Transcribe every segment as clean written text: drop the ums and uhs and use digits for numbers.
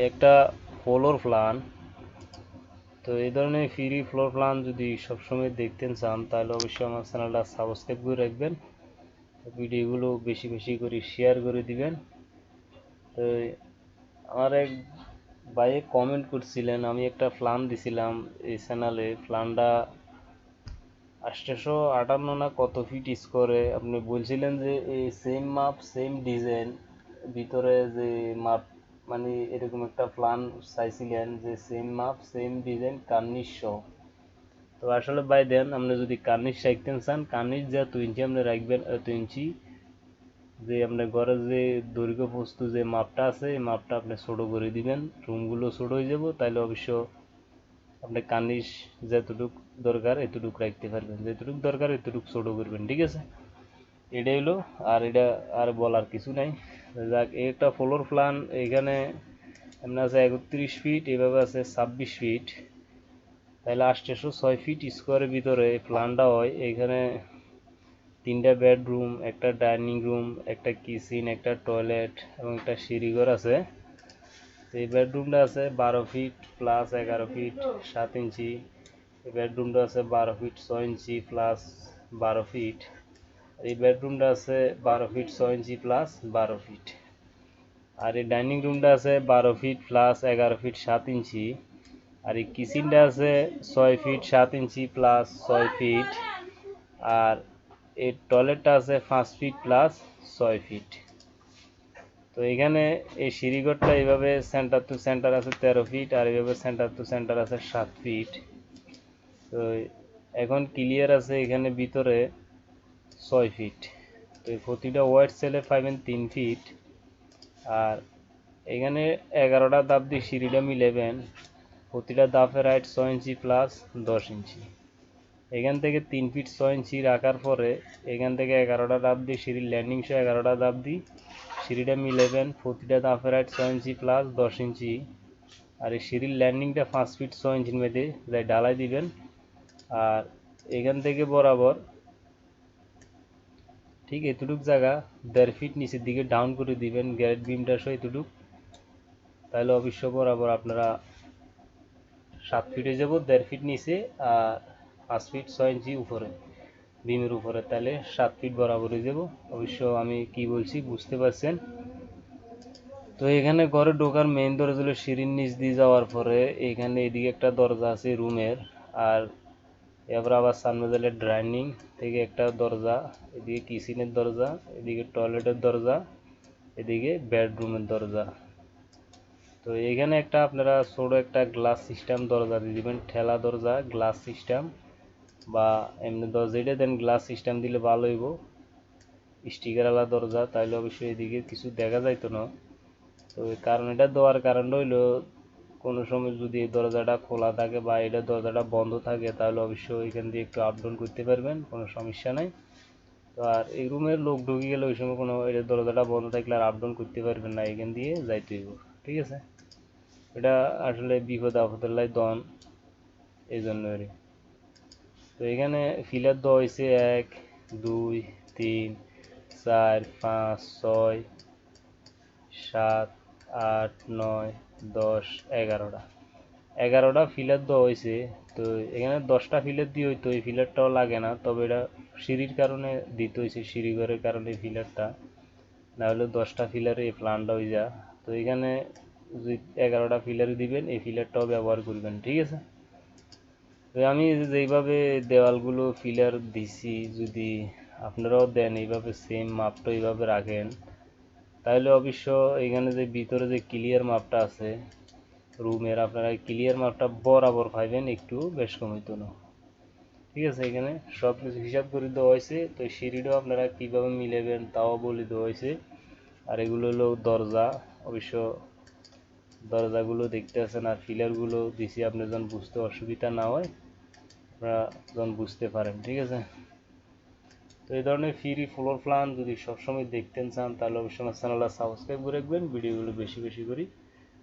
একটা floor plan. তো এই ধরনের ফ্রি ফ্লোর প্ল্যান যদি সবসময় দেখতে চান তাহলে অবশ্যই আমার চ্যানেলটা সাবস্ক্রাইব করে রাখবেন, ভিডিওগুলো বেশি বেশি করে শেয়ার করে দিবেন। তো আমার এক ভাইয়ে কমেন্ট করছিলেন, আমি একটা প্ল্যান দিছিলাম এই চ্যানেলে, প্ল্যানটা 858 না কত ফিট স্কোরে। আপনি বলছিলেন যে এই সেম মাপ সেম ডিজাইন ভিতরে যে মাপ, মানে এরকম একটা প্ল্যান চাইছিলেন যে সেম মাপ সেম ডিজাইন কার্নিশ সহ। তো আসলে ভাই দেন, আপনি যদি কার্নিশ রাখতে চান, কার্নিশ যা 2 ইঞ্চি আপনি রাখবেন, 2 ইঞ্চি যে আপনার ঘরের যে দৈর্ঘ্য প্রস্থ যে মাপটা আছে এই মাপটা আপনি ছোট করে দিবেন, রুমগুলো ছোট হয়ে যাব, তাহলে অবশ্য আপনি কার্নিশ যতটুক দরকার এতটুক রাখতে পারবেন, যেতটুক দরকার এতটুক ছোট করবেন, ঠিক আছে। এটাই হলো, আর এটা আর বলার কিছু নাই। যাক, একটা ফ্লোর প্ল্যান এখানে এমনি আছে 31 ফিট, এভাবে আছে 26 ফিট, তাহলে 806 ফিট স্কোয়ারের ভিতরে এই প্ল্যানটা হয়। এখানে 3টা বেডরুম, একটা ডাইনিং রুম, একটা কিচেন, একটা টয়লেট এবং একটা সিঁড়িঘর আছে। এই বেডরুমটা আছে 12 ফিট প্লাস 11 ফিট 7 ইঞ্চি। এই বেডরুমটা আছে 12 ফিট 6 ইঞ্চি প্লাস 12 ফিট। এই বেডরুমটা আছে 12 ফিট 6 ইঞ্চি প্লাস 12 ফিট। আর এই ডাইনিং রুমটা আছে 12 ফিট প্লাস 11 ফিট 7 ইঞ্চি। আর এই কিচেনটা আছে 6 ফিট 7 ইঞ্চি প্লাস 6 ফিট। আর এই টয়লেটটা আছে 5 ফিট প্লাস 6 ফিট। তো এখানে এই সিঁড়িঘরটা এইভাবে সেন্টার টু সেন্টার আছে 13 ফিট, আর এইভাবে সেন্টার টু সেন্টার আছে 7 ফিট। তো এখন ক্লিয়ার আছে এখানে ভিতরে 6 ফিট। তো প্রতিটা ওয়াইড সেলে পাইবেন 3 ফিট। আর এখানে 11টা ধাপ দিয়ে সিঁড়িটা মিলাবেন, প্রতিটা ধাপের হাইট 6 ইঞ্চি প্লাস 10 ইঞ্চি। এখান থেকে 3 ফিট 6 ইঞ্চি রাখার পরে এখান থেকে 11টা ধাপ দিয়ে সিঁড়ির ল্যান্ডিং সহ 11টা ধাপ দিয়ে সিঁড়িটা মিলাবেন, প্রতিটা ধাপের হাইট 6 ইঞ্চি প্লাস 10 ইঞ্চি। আর এই সিঁড়ির ল্যান্ডিংটা 5 ফিট 6 ইঞ্চির মধ্যে যাই ঢালাই দিবেন। আর এখান থেকে বরাবর ঠিক এতটুক জায়গা 1.5 ফিট নিচের দিকে ডাউন করে দিবেন গ্যারেট বিমটা সহ এতটুক, তাহলে অবশ্য বরাবর আপনারা 7 ফিট হয়ে যাব 1.5 ফিট নিচে আর 5 ফিট 6 ইঞ্চি উপরে বিমের উপরে, তাহলে 7 ফিট বরাবর হয়ে যাব। অবশ্য আমি কি বলছি বুঝতে পারছেন। তো এখানে ঘরে ঢোকার মেইন দরজা হলো সিঁড়ির নিচ দিয়ে যাওয়ার পরে এখানে এদিকে একটা দরজা আছে রুমের, আর এবার আবার সামনে গেলে ডাইনিং থেকে একটা দরজা, এদিকে কিচেনের দরজা, এদিকে টয়লেটের দরজা, এদিকে বেডরুমের দরজা। তো এখানে একটা আপনারা ছোট একটা গ্লাস সিস্টেম দরজা দিয়ে দিবেন, ঠেলা দরজা গ্লাস সিস্টেম, বা এমনি দরজা এটা দেন গ্লাস সিস্টেম দিলে ভালো হইব, স্টিকারওয়ালা দরজা, তাইলে অবশ্যই এদিকে কিছু দেখা যাইতো না। তো কারণ এটা দেওয়ার কারণটা হইলো কোনো সময় যদি এই দরজাটা খোলা থাকে বা এটা দরজাটা বন্ধ থাকে তাহলে অবশ্যই এখান দিয়ে একটু আপ ডাউন করতে পারবেন, কোনো সমস্যা নাই। তো আর এই রুমের লোক ঢুকে গেলে ওই সময় কোনো এটা দরজাটা বন্ধ থাকলে আর আপ ডাউন করতে পারবেন না, এখান দিয়ে যাইতে হইব, ঠিক আছে। এটা আসলে বিপদ আপদের লাই দন, এই জন্য। তো এখানে ফিলার দেওয়া হয়েছে 1 2 3 4 5 6 7 8 9 10 11টা ফিলার দেওয়া হয়েছে। তো এখানে 10টা ফিলার দিয়ে হইতো, এই ফিলারটাও লাগে না, তবে এটা সিঁড়ির কারণে দিতে হয়েছে, সিঁড়ি ঘরের কারণে ফিলারটা, না হলে 10টা ফিলারে এই প্ল্যানটা হয়ে যা। তো এখানে যদি 11টা ফিলার দিবেন এই ফিলারটাও ব্যবহার করবেন, ঠিক আছে। তো আমি যেইভাবে দেওয়ালগুলো ফিলার দিছি যদি আপনারাও দেন এইভাবে সেম মাপটা এইভাবে রাখেন, তাহলে অবশ্য এখানে যে ভিতরে যে ক্লিয়ার মাপটা আছে রুমের, আপনারা ক্লিয়ার মাপটা বরাবর পাইবেন, একটু বেশ কম হইতো না, ঠিক আছে। এখানে সব কিছু হিসাব করে দেওয়া হয়েছে। তো সিঁড়িটাও আপনারা কীভাবে মিলাবেন তাও বলে দেওয়া হয়েছে। আর এগুলো হলো দরজা, অবশ্য দরজাগুলো দেখতে আছেন, আর ফিলারগুলো দিছি আপনার যেন বুঝতে অসুবিধা না হয়, আপনারা যেন বুঝতে পারেন, ঠিক আছে। তো এই ধরনের ফ্রি ফ্লোর প্ল্যান যদি সবসময় দেখতে চান তাহলে অবশ্যই আমার চ্যানেলটা সাবস্ক্রাইব করে রাখবেন, ভিডিওগুলো বেশি বেশি করে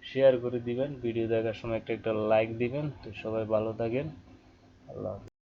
শেয়ার করে দিবেন, ভিডিও দেখার সময় একটা একটা লাইক দিবেন। তো সবাই ভালো থাকেন, আল্লাহ হাফেজ।